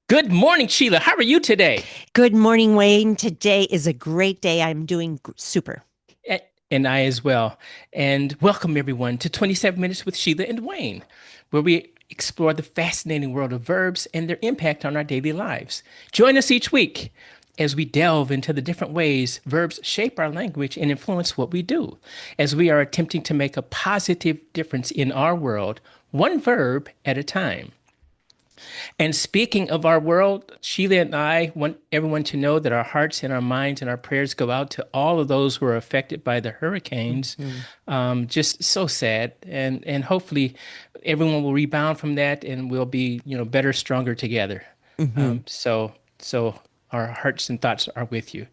Good morning, Sheila. How are you today? Good morning, Wayne. Today is a great day. I'm doing super. A- And I as well. And welcome everyone to 27 Minutes with Sheila and Wayne, where we explore the fascinating world of verbs and their impact on our daily lives. Join us each week as we delve into the different ways verbs shape our language and influence what we do, as we are attempting to make a positive difference in our world, one verb at a time. And speaking of our world, Sheila and I want everyone to know that our hearts and our minds and our prayers go out to all of those who are affected by the hurricanes. Mhm. Just so sad, and hopefully everyone will rebound from that, and we'll be better, stronger together. Hmm. So our hearts and thoughts are with you.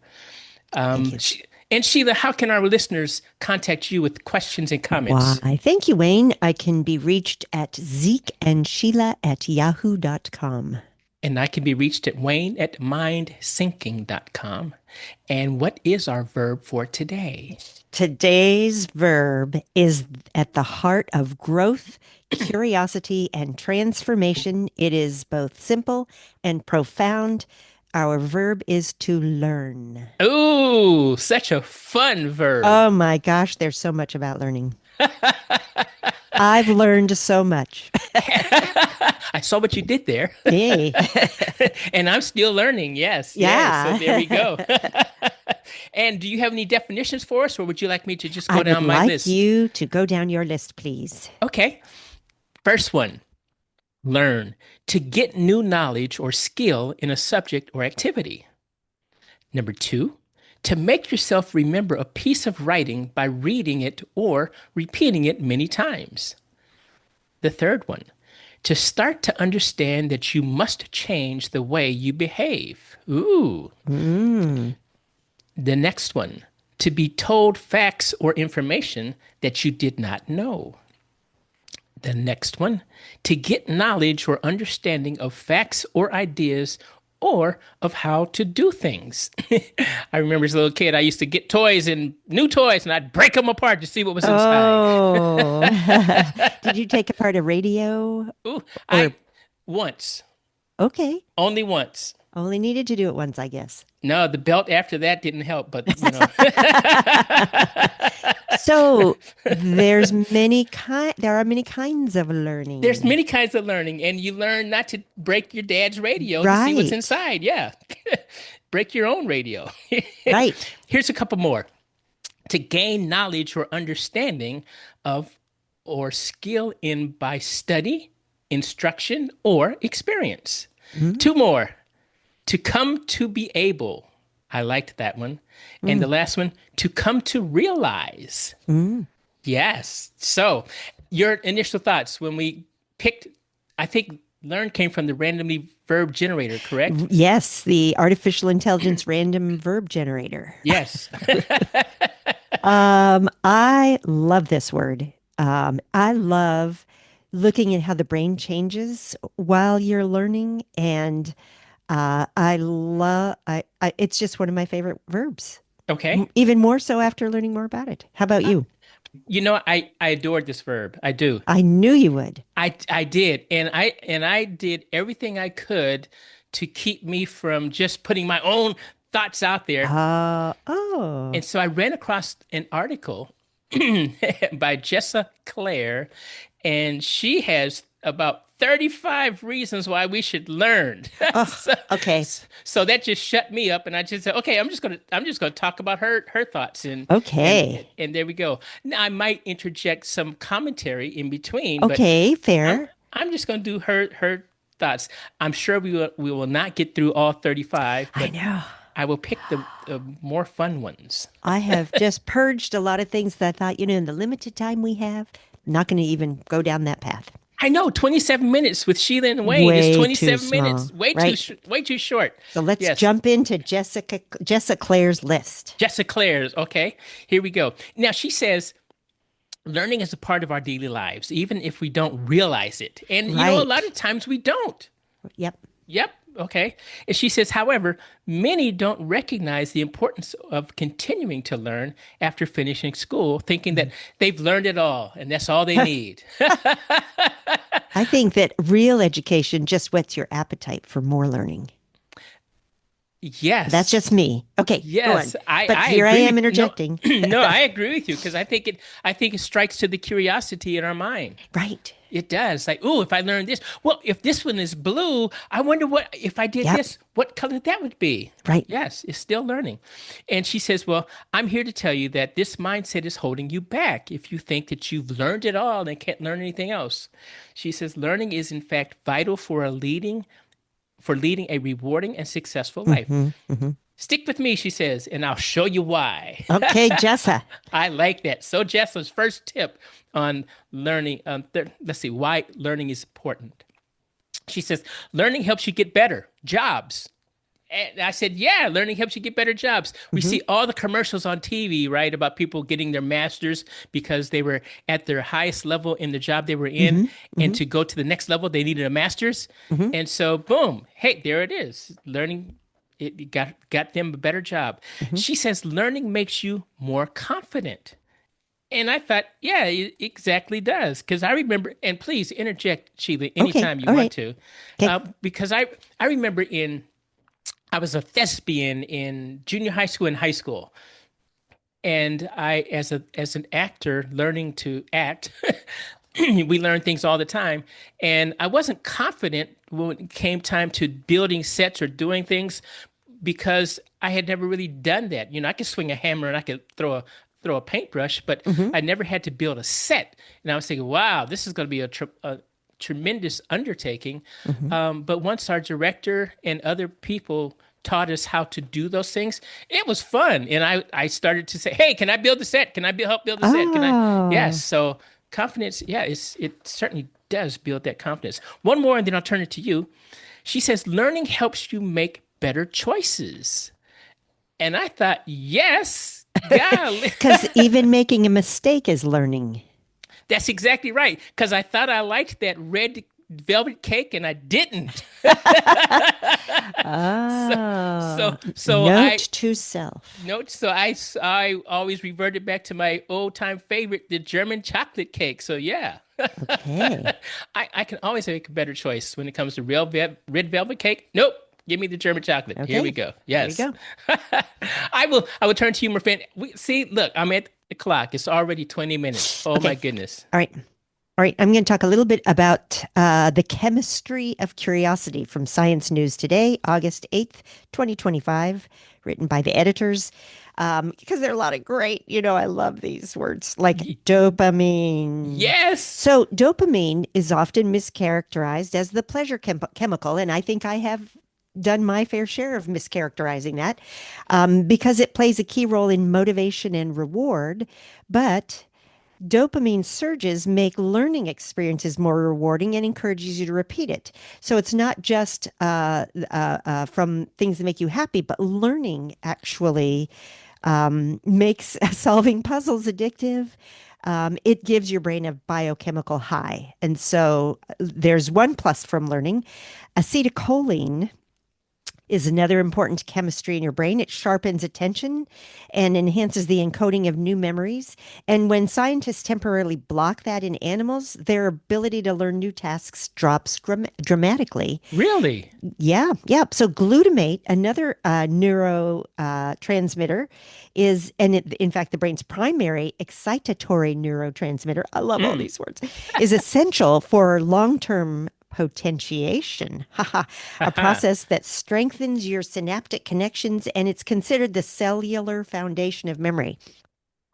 Thank you. And Sheila, how can our listeners contact you with questions and comments? Why, thank you, Wayne. I can be reached at zekeandsheila@yahoo.com. And I can be reached at wayne@mindsyncing.com. And what is our verb for today? Today's verb is at the heart of growth, curiosity, and transformation. It is both simple and profound. Our verb is to learn. Ooh, such a fun verb. Oh my gosh, there's so much about learning. I've learned so much. I saw what you did there. Hey. And I'm still learning. Yes, yes. So there we Yeah. go. And do you have any definitions for us, or would you like me to just I go would down my like list? you to go down your list, please. Okay. First one, learn. To get new knowledge or skill in a subject or activity. Number two, to make yourself remember a piece of writing by reading it or repeating it many times. The third one, to start to understand that you must change the way you behave. Ooh. Mm. The next one, to be told facts or information that you did not know. The next one, to get knowledge or understanding of facts or ideas or of how to do things. I remember as a little kid, I used to get toys and new toys and I'd break them apart to see what was inside. Oh, did you take apart a radio? Ooh, I Or, once, okay, only once. only needed to do it once, I guess. No, the belt after that didn't help, but So there are many kinds of there's learning. many kinds of learning, and you learn not to break your dad's radio to see what's Right, inside. Yeah. Break your own radio. right. Here's a couple more. To gain knowledge or understanding of or skill in by study, instruction, or experience. Mm, Two more. To come to be able. I liked that one. And mm, the last one, to come to realize. mm. Yes. So, your initial thoughts when we picked, I think learn came from the randomly verb generator, correct? Yes, the artificial intelligence random verb generator. Yes. I love this word. I love looking at how the brain changes while you're learning, and it's just one of my favorite verbs. Okay. Even more so after learning more about it. How about you? I adored this verb. I do. I knew you would. I did. And I did everything I could to keep me from just putting my own thoughts out there. Oh, And so I ran across an article by Jessa Clare, and she has about 35 reasons why we should learn. oh, so, okay, so that just shut me up, and I just said, okay, I'm just gonna talk about her thoughts, and okay, and there we go. Now I might interject some commentary in between, but okay, I'm fair. I'm just gonna do her thoughts. I'm sure we will not get through all 35, I but know. I will pick the more fun ones. I have just purged a lot of things that I thought, in the limited time we have, not going to even go down that path. I know 27 minutes with Sheila and Wayne is Way too 27 small, minutes. right? Way too short. So let's Yes. jump into Jessica Clare's list. Jessica Clare's. Okay. Here we go. Now she says learning is a part of our daily lives, even if we don't realize it. And a lot Right. of times we don't. Yep. Yep. Okay. And she says, however, many don't recognize the importance of continuing to learn after finishing school, thinking that they've learned it all and that's all they need. I think that real education just whets your appetite for more learning. That's Yes. just me. Okay, go on. Yes, But I here I agree am with no interjecting. no, I agree with you because I think it strikes to the curiosity in our mind. Right. It does. Like, oh, if I learned this, well, if this one is blue, I wonder what if I did Yep. this, what color that would be. Right. Yes, it's still learning. And she says, well, I'm here to tell you that this mindset is holding you back if you think that you've learned it all and can't learn anything else. She says learning is in fact vital for leading a rewarding and successful life. Hmm. Hmm. Stick with me, she says, and I'll show you why. Okay, Jessa. I like that. So, Jess's first tip on learning, let's see, why learning is important. She says, learning helps you get better jobs. And I said, yeah, learning helps you get better jobs. We Hmm. see all the commercials on TV, right, about people getting their masters because they were at their highest level in the job they were in. Hmm. And Hmm. to go to the next level, they needed a master's. Hmm. And so, boom, hey, there it is. Learning it got them a better job. Hmm. She says learning makes you more confident. And I thought, yeah, it exactly does. Because I remember, and please interject, Sheila, Okay. anytime you All want right. to, Okay. because I remember I was a thespian in junior high school and high school, and as an actor learning to act, we learn things all the time, and I wasn't confident when it came time to building sets or doing things because I had never really done that. You know, I could swing a hammer and I could throw a paintbrush, but Hmm. I never had to build a set. And I was thinking, wow, this is going to be a tremendous undertaking. Hmm. But once our director and other people taught us how to do those things, it was fun. And I started to say, hey, can I build the set? Can I help build the set? Can I? Yes. Oh. So confidence, yeah, it certainly does build that confidence. One more, and then I'll turn it to you. She says, learning helps you make better choices. And I thought, yes, golly. Because even making a mistake is learning. That's exactly right. Because I thought I liked that red velvet cake and I didn't. so, Oh, so note I to self. note. So I always reverted back to my old time favorite, the German chocolate cake. So yeah, Okay. I can always make a better choice when it comes to red velvet cake. Nope. Give me the German chocolate. Here we Okay. go. There we Yes. go. I will turn to you, my friend. See, look, I'm at the clock. It's already 20 minutes. Oh my Okay. goodness. All right. All right. I'm going to talk a little bit about the chemistry of curiosity from Science News Today, August 8th, 2025, written by the editors. Because there are a lot of great, I love these words like Y- dopamine. yes. So, dopamine is often mischaracterized as the pleasure chemical. And I think I have done my fair share of mischaracterizing that because it plays a key role in motivation and reward. But dopamine surges make learning experiences more rewarding and encourages you to repeat it. So it's not just from things that make you happy, but learning actually makes solving puzzles addictive. It gives your brain a biochemical high. And so there's one plus from learning. Acetylcholine is another important chemistry in your brain. It sharpens attention and enhances the encoding of new memories. And when scientists temporarily block that in animals, their ability to learn new tasks drops dramatically. Really? Yeah, yeah. So glutamate, another neurotransmitter, in fact, the brain's primary excitatory neurotransmitter. I love all Mm. these words. Is essential for long-term potentiation, a Haha. process that strengthens your synaptic connections, and it's considered the cellular foundation of memory.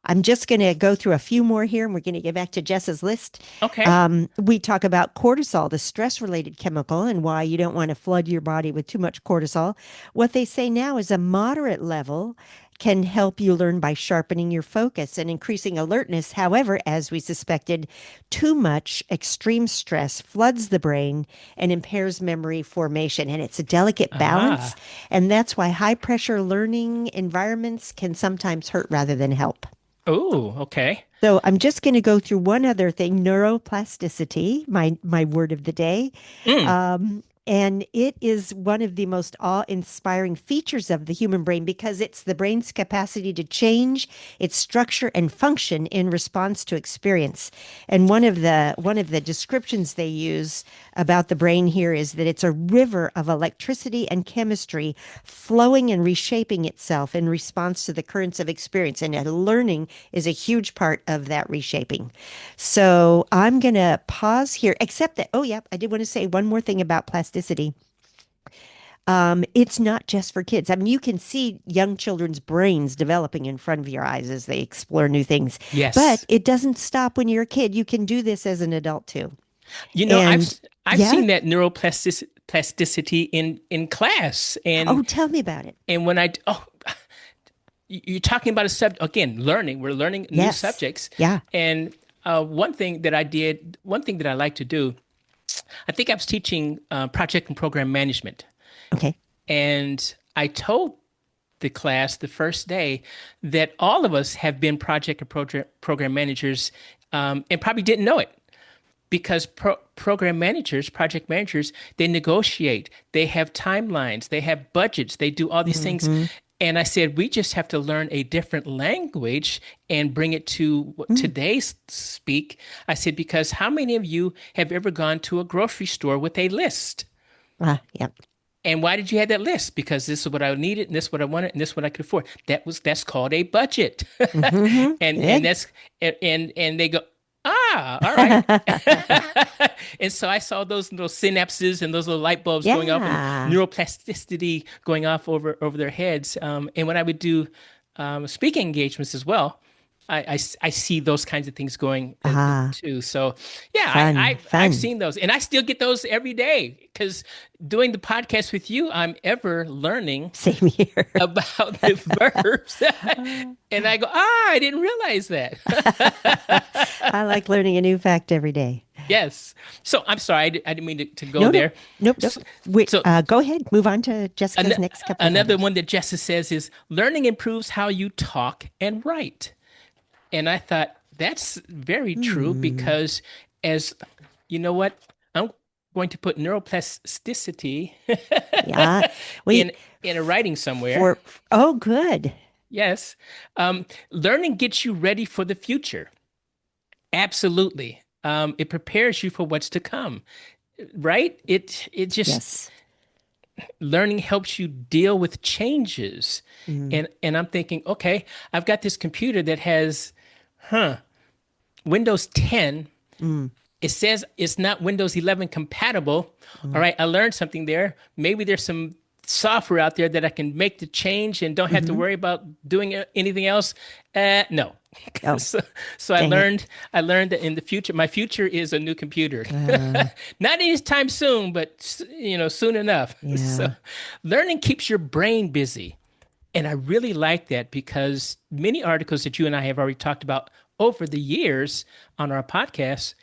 I'm just going to go through a few more here and we're going to get back to Jess's list. Okay. We talk about cortisol, the stress related chemical, and why you don't want to flood your body with too much cortisol. What they say now is a moderate level can help you learn by sharpening your focus and increasing alertness. However, as we suspected, too much extreme stress floods the brain and impairs memory formation. And it's a delicate balance. Ah. And that's why high pressure learning environments can sometimes hurt rather than help. Oh, okay. So I'm just going to go through one other thing, neuroplasticity, my word of the day. Mm. And it is one of the most awe-inspiring features of the human brain because it's the brain's capacity to change its structure and function in response to experience. And one of the descriptions they use about the brain here is that it's a river of electricity and chemistry flowing and reshaping itself in response to the currents of experience. And learning is a huge part of that reshaping. So I'm going to pause here, except that, oh, yeah, I did want to say one more thing about plasticity. It's not just for kids. I mean, you can see young children's brains developing in front of your eyes as they explore new things, but Yes. it doesn't stop when you're a kid. You can do this as an adult too. You know, And I've yeah, seen that neuroplasticity in class, oh, tell me about it. and when you're talking about a subject again, learning. We're learning new Yes. subjects, Yeah. and one thing that I like to do. I think I was teaching project and program management, Okay. and I told the class the first day that all of us have been project and program managers, and probably didn't know it because program managers, project managers, they negotiate, they have timelines, they have budgets, they do all these things. Mm-hmm. And I said, we just have to learn a different language and bring it to Mm. today's speak. I said, because how many of you have ever gone to a grocery store with a list? Yep. And why did you have that list? Because this is what I needed, and this is what I wanted, and this is what I could afford. That's called a budget. Mm-hmm. and Good. that's and they go, all right. And so I saw those little synapses and those little light bulbs going off and Yeah. neuroplasticity going off over their heads. And when I would do speaking engagements as well, I see those kinds of things going Ah, too. So yeah, fun, I've fun. seen those, and I still get those every day because doing the podcast with you, I'm ever learning Same here. about the verbs, and I go, I didn't realize that. I like learning a new fact every day. Yes. So I'm sorry, I didn't mean to go No, no, there. nope, nope. So, Wait, so go ahead. Move on to Jessica's an- next couple of another items. one that Jessa says is learning improves how you talk and write. And I thought that's very true Hmm. because, as you know what, I'm going to put neuroplasticity Yeah. in Wait, in a writing somewhere. for, oh, good. Yes. Learning gets you ready for the future. Absolutely. It prepares you for what's to come, right? It just Yes. learning helps you deal with changes. Mm, And I'm thinking, okay, I've got this computer that has Windows 10. mm, It says it's not Windows 11 compatible. All mm, right, I learned something there. Maybe there's some software out there that I can make the change and don't have to hmm. worry about doing anything else. No. Oh, so dang it. I learned that in the future, my future is a new computer. Uh, Not anytime soon, but soon enough. So yeah. learning keeps your brain busy. And I really like that because many articles that you and I have already talked about over the years on our podcast,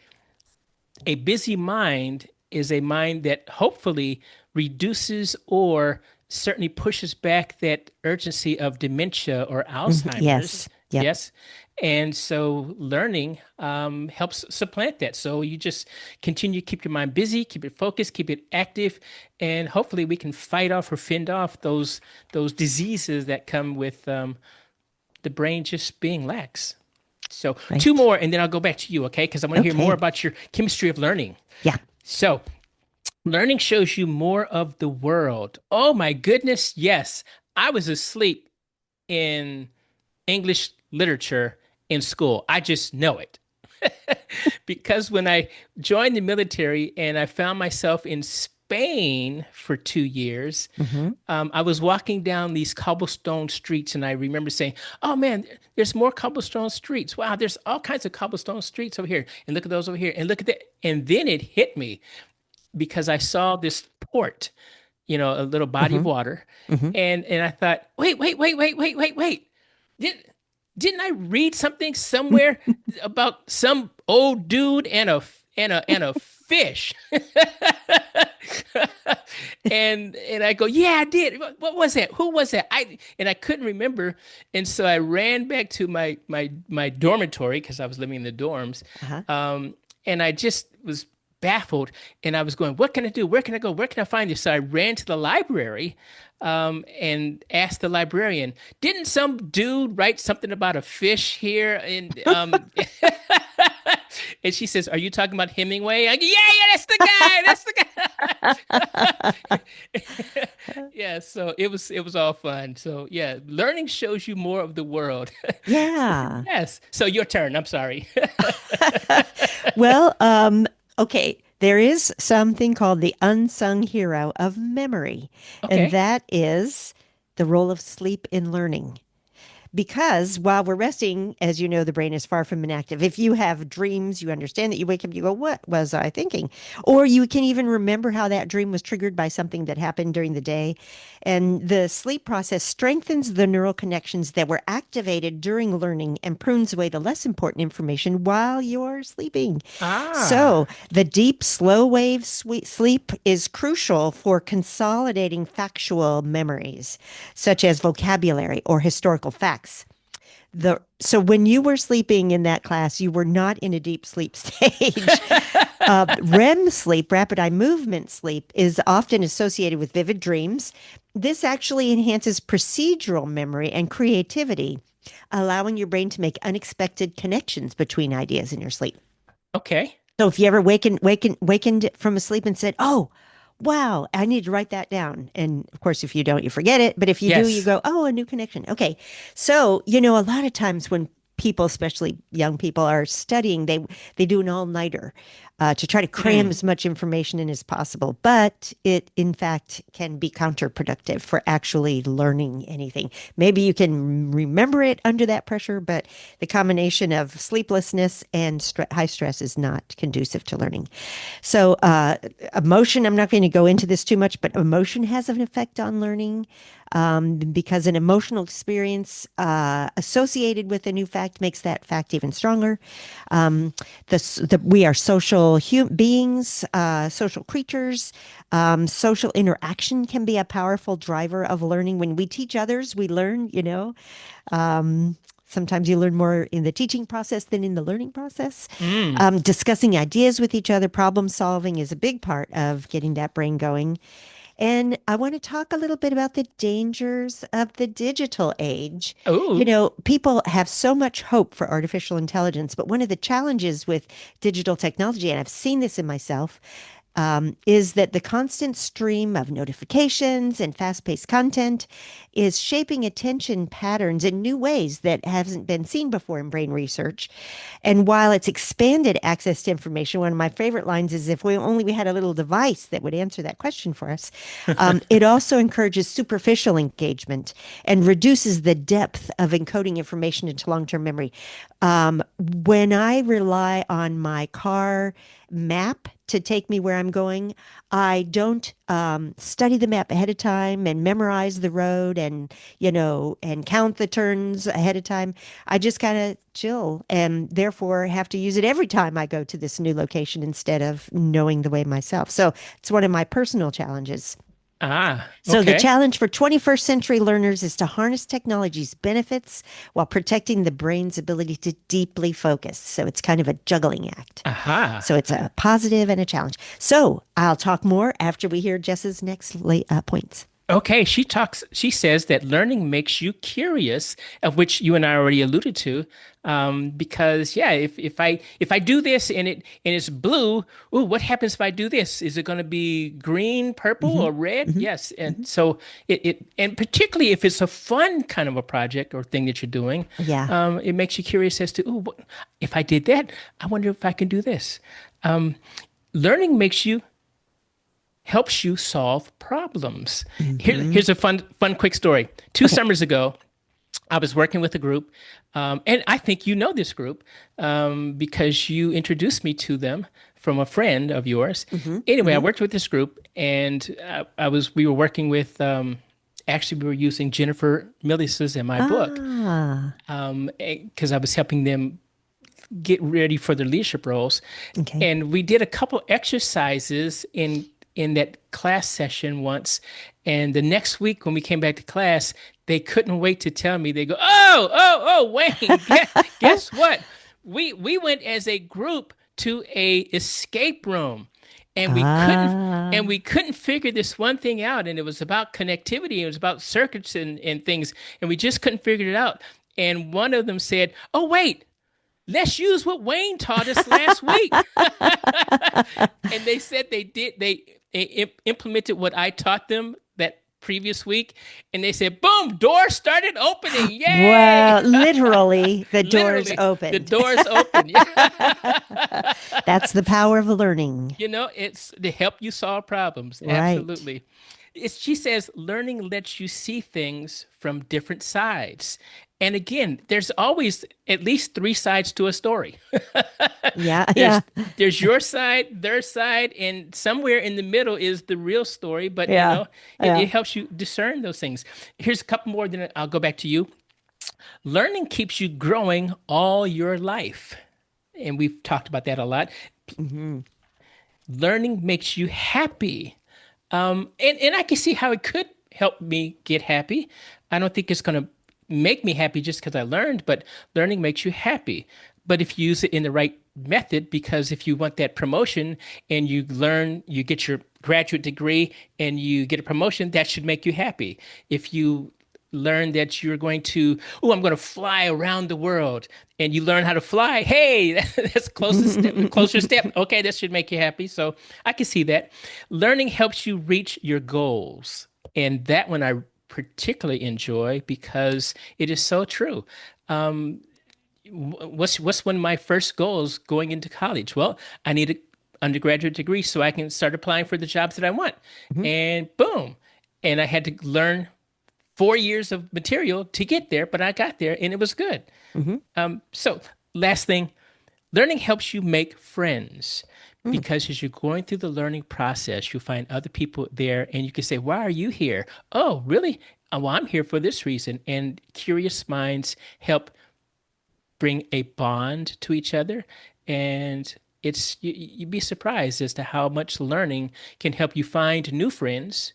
a busy mind is a mind that hopefully reduces or certainly pushes back that urgency of dementia or Mhm. Alzheimer's. Yes. Yep. Yes. And so learning helps supplant that. So you just continue to keep your mind busy, keep it focused, keep it active, and hopefully we can fight off or fend off those diseases that come with the brain just being lax. So two Right. more, and then I'll go back to you, okay? Because I want to hear more Okay. about your chemistry of learning. Yeah. So learning shows you more of the world. Oh my goodness, yes. I was asleep in English literature in school. I just know it. Because when I joined the military and I found myself in Spain for 2 years, Hmm. I was walking down these cobblestone streets and I remember saying, oh man, there's more cobblestone streets. Wow, there's all kinds of cobblestone streets over here. And look at those over here. And look at that. And then it hit me because I saw this port, a little body of Hmm. water. Hmm. And I thought, wait. Did, didn't I read something somewhere about some old dude and a fish? And I go, yeah, I did. What was that? Who was that? I couldn't remember, and so I ran back to my dormitory because I was living in the dorms, Uh-huh. and I just was baffled, and I was going, "What can I do? Where can I go? Where can I find this?" So I ran to the library, and asked the librarian, "Didn't some dude write something about a fish here?" And she says, "Are you talking about Hemingway?" I go, "Yeah, yeah, that's the guy. That's the guy." Yeah, so it was all fun. So yeah, learning shows you more of the world. Yeah. Yes. So your turn. I'm sorry. Well, okay. There is something called the unsung hero of memory, and Okay. that is the role of sleep in learning. Because while we're resting, as you know, the brain is far from inactive. If you have dreams, you understand that you wake up, you go, "What was I thinking?" Or you can even remember how that dream was triggered by something that happened during the day. And the sleep process strengthens the neural connections that were activated during learning and prunes away the less important information while you're sleeping. So, Ah. the deep, slow wave sleep is crucial for consolidating factual memories, such as vocabulary or historical facts. So when you were sleeping in that class, you were not in a deep sleep stage. REM sleep, rapid eye movement sleep, is often associated with vivid dreams. This actually enhances procedural memory and creativity, allowing your brain to make unexpected connections between ideas in your sleep. Okay. So if you ever wakened from a sleep and said, "Oh, wow, I need to write that down." And of course, if you don't, you forget it. But if you do, you Yes. go, "Oh, a new connection." Okay. So, a lot of times when people, especially young people, are studying, they do an all-nighter to try to cram Mm. as much information in as possible. But it, in fact, can be counterproductive for actually learning anything. Maybe you can remember it under that pressure, but the combination of sleeplessness and high stress is not conducive to learning. So, emotion, I'm not going to go into this too much, but emotion has an effect on learning because an emotional experience associated with a new fact makes that fact even stronger. Um, we are social beings, social creatures. Social interaction can be a powerful driver of learning. When we teach others, we learn. Um, Sometimes you learn more in the teaching process than in the learning process. Mm. Discussing ideas with each other, problem solving is a big part of getting that brain going. And I want to talk a little bit about the dangers of the digital age. Oh. People have so much hope for artificial intelligence, but one of the challenges with digital technology, and I've seen this in myself, is that the constant stream of notifications and fast paced content is shaping attention patterns in new ways that haven't been seen before in brain research. And while it's expanded access to information, one of my favorite lines is, "If we had a little device that would answer that question for us," it also encourages superficial engagement and reduces the depth of encoding information into long term memory. When I rely on my car map to take me where I'm going, I don't study the map ahead of time and memorize the road and count the turns ahead of time. I just kind of chill and therefore have to use it every time I go to this new location instead of knowing the way myself. So it's one of my personal challenges. Ah. So the Okay. challenge for 21st century learners is to harness technology's benefits while protecting the brain's ability to deeply focus. So it's kind of a juggling act. Aha. So it's a positive and a challenge. So I'll talk more after we hear Jess's next points. Okay, she says that learning makes you curious, of which you and I already alluded to. Because yeah, if I do this and it's blue, ooh, what happens if I do this? Is it going to be green, purple, Hmm. or red? Hmm. Yes. And Hmm. so and particularly if it's a fun kind of a project or thing that you're doing, Yeah. it makes you curious as to, ooh, if I did that, I wonder if I can do this. Um, Learning helps you solve problems. Hmm. Here's a fun, quick story. Two Okay. summers ago, I was working with a group, and I think you know this group because you introduced me to them from a friend of yours. Hmm. Anyway, I Hmm. worked with this group, and we were working with. Actually, we were using Jennifer Millius's in my book Ah, because I was helping them get ready for their leadership roles. okay. And we did a couple exercises in that class session once. And the next week when we came back to class, they couldn't wait to tell me. They go, "Oh, oh, oh, Wayne, guess what? We went as a group to a escape room, and we couldn't Ah. figure this one thing out, and it was about connectivity, it was about circuits and things, and we just couldn't figure it out. And one of them said, "Oh wait, let's use what Wayne taught us last week." And they said they implemented what I taught them that previous week, and they said, "Boom, doors started opening. Yay!" Well, literally, the doors Literally, the opened. doors open. That's the power of learning. It's to help you solve problems. Right. Absolutely. She says learning lets you see things from different sides. And again, there's always at least three sides to a story. Yeah, yeah, there's there's your side, their side, and somewhere in the middle is the real story. But yeah, it yeah. helps you discern those things. Here's a couple more, then I'll go back to you. Learning keeps you growing all your life. And we've talked about that a lot. Hmm. Learning makes you happy. And I can see how it could help me get happy. I don't think it's going to make me happy just because I learned, but learning makes you happy. But if you use it in the right method, because if you want that promotion and you learn, you get your graduate degree and you get a promotion, that should make you happy. If you learn that you're going to, oh, I'm going to fly around the world, and you learn how to fly, hey, that's closer step. Okay, that should make you happy. So I can see that. Learning helps you reach your goals. And that one I particularly enjoy because it is so true. What's one of my first goals going into college? Well, I need an undergraduate degree so I can start applying for the jobs that I want. Hmm. And boom. And I had to learn 4 years of material to get there, but I got there and it was good. Hmm. So, last thing, learning helps you make friends Hmm. because as you're going through the learning process, you find other people there and you can say, "Why are you here?" "Oh, really? Well, I'm here for this reason." And curious minds help bring a bond to each other. And you'd be surprised as to how much learning can help you find new friends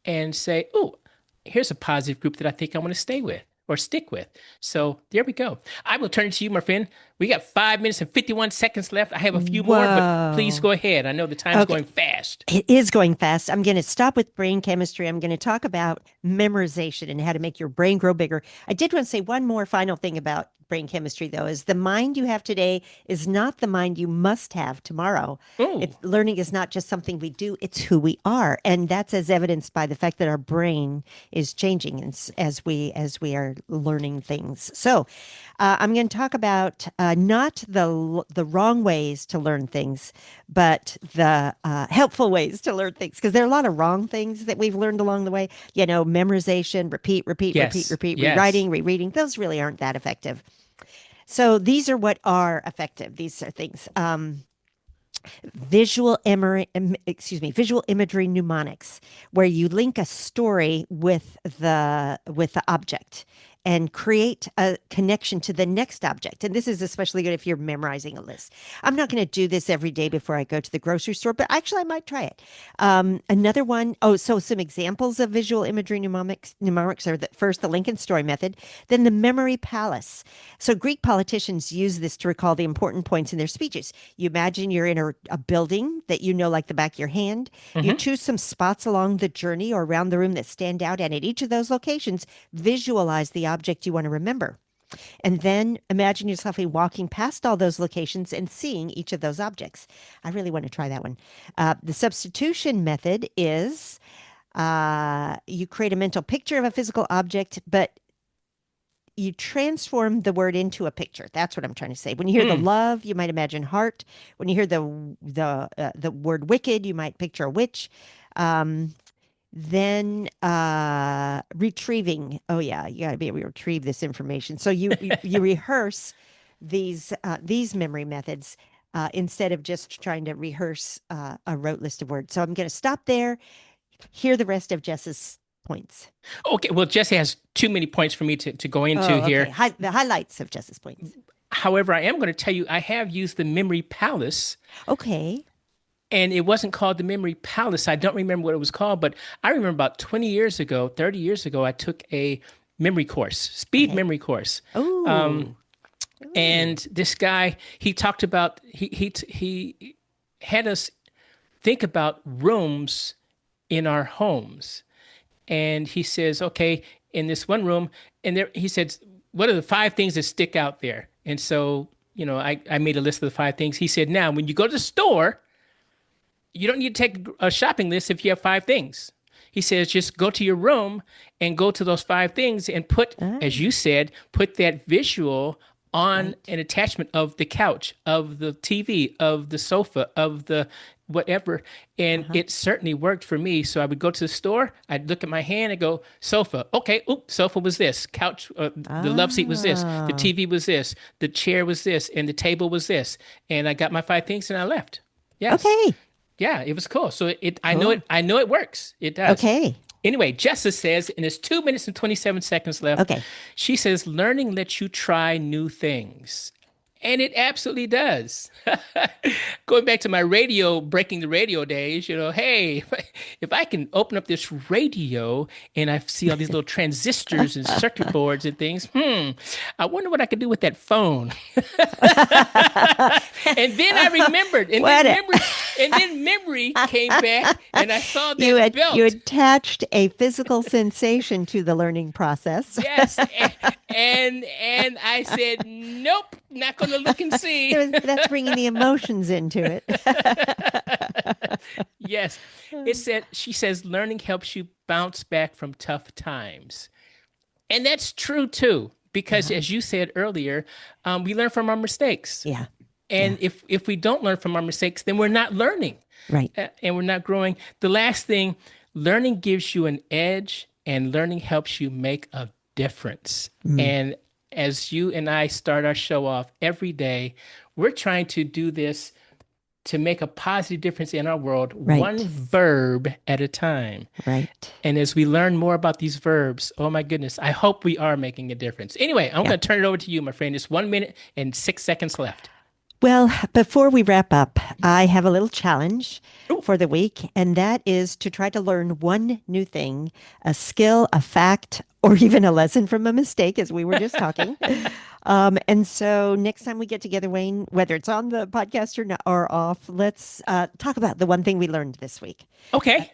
and say, "Oh, here's a positive group that I think I want to stay with or stick with." So there we go. I will turn it to you, my friend. We got 5 minutes and 51 seconds left. I have a few more, but please Whoa. go ahead. I know the time's Okay. going fast. It is going fast. I'm going to stop with brain chemistry. I'm going to talk about memorization and how to make your brain grow bigger. I did want to say one more final thing about brain chemistry, though, is the mind you have today is not the mind you must have tomorrow. Oh, Learning is not just something we do, it's who we are. And that's as evidenced by the fact that our brain is changing as we are learning things. So I'm going to talk about not the wrong ways to learn things, but the helpful ways to learn things. Because there are a lot of wrong things that we've learned along the way. Memorization, repeat, repeat, repeat, yes, repeat, yes. rewriting, rereading. Those really aren't that effective. So these are what are effective. These are things. Visual imagery mnemonics, where you link a story with the object and create a connection to the next object. And this is especially good if you're memorizing a list. I'm not going to do this every day before I go to the grocery store, but actually I might try it. Another one, oh, so some examples of visual imagery mnemonics are first the Lincoln story method, then the memory palace. So Greek politicians use this to recall the important points in their speeches. You imagine you're in a building that you know like the back of your hand. You Hmm. choose some spots along the journey or around the room that stand out, and at each of those locations, visualize the object you want to remember. And then imagine yourself walking past all those locations and seeing each of those objects. I really want to try that one. The substitution method is you create a mental picture of a physical object, but you transform the word into a picture. That's what I'm trying to say. When you hear the Mm. love, you might imagine heart. When you hear the word wicked, you might picture a witch. Um, then retrieving. Oh yeah, you got to be able to retrieve this information. So you rehearse these memory methods instead of just trying to rehearse a rote list of words. So I'm going to stop there. Hear the rest of Jess's points. Okay, well, Jesse has too many points for me to go into Oh, okay. here. The highlights of Jess's points. However, I am going to tell you I have used the memory palace, Okay. and it wasn't called the memory palace. I don't remember what it was called, but I remember about 20 years ago, 30 years ago, I took a memory course, speed Okay. memory course. Oh. Ooh. And this guy, he talked about he had us think about rooms in our homes. And he says, okay, in this one room, and there he said, what are the five things that stick out there? And so, I made a list of the five things. He said, now when you go to the store, you don't need to take a shopping list if you have five things. He says, just go to your room and go to those five things and put, as Ah, you said, put that visual on right. an attachment of the couch, of the TV, of the sofa, of the whatever. And Uh-huh. it certainly worked for me. So I would go to the store, I'd look at my hand and go, sofa. Okay, oop, sofa was this. Couch, the love seat was this. The Ah, TV was this. The chair was this. And the table was this. And I got my five things and I left. Yes. okay. Yeah, it was cool. So Cool. I know it works. It does. Okay. Anyway, Jessa says, and there's 2 minutes and 27 seconds left. Okay. She says, learning lets you try new things. And it absolutely does. Going back to my breaking the radio days, hey, if I can open up this radio and I see all these little transistors and circuit boards and things, I wonder what I could do with that phone. And then I remembered, What a- and then memory came back, and I saw you that you belt. attached a physical sensation to the learning process. Yes, and I said, nope, not going to look and see. That's bringing the emotions into it. Yes, she says learning helps you bounce back from tough times, and that's true too. Because Uh-huh. as you said earlier, we learn from our mistakes. Yeah. Yeah. And if we don't learn from our mistakes, then we're not learning, Right. and we're not growing. The last thing, learning gives you an edge, and learning helps you make a difference. Mm. And as you and I start our show off every day, we're trying to do this to make a positive difference in our world, one Right. verb at a time. Right. And as we learn more about these verbs, oh my goodness, I hope we are making a difference. Anyway, I'm Yeah. going to turn it over to you, my friend. It's 1 minute and 6 seconds left. Well, before we wrap up, I have a little challenge Ooh, for the week, and that is to try to learn one new thing, a skill, a fact, or even a lesson from a mistake, as we were just talking. And so next time we get together, Wayne, whether it's on the podcast or not, or off, let's talk about the one thing we learned this week. okay.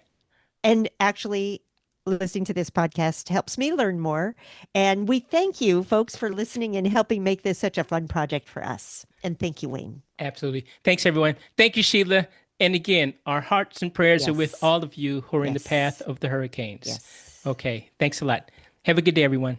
And actually, listening to this podcast helps me learn more. And we thank you, folks, for listening and helping make this such a fun project for us. And thank you, Wayne. Absolutely. Thanks, everyone. Thank you, Sheila. And again, our hearts and prayers are with Yes. all of you who are in the path Yes. of the hurricanes. Yes. Okay. Thanks a lot. Have a good day, everyone.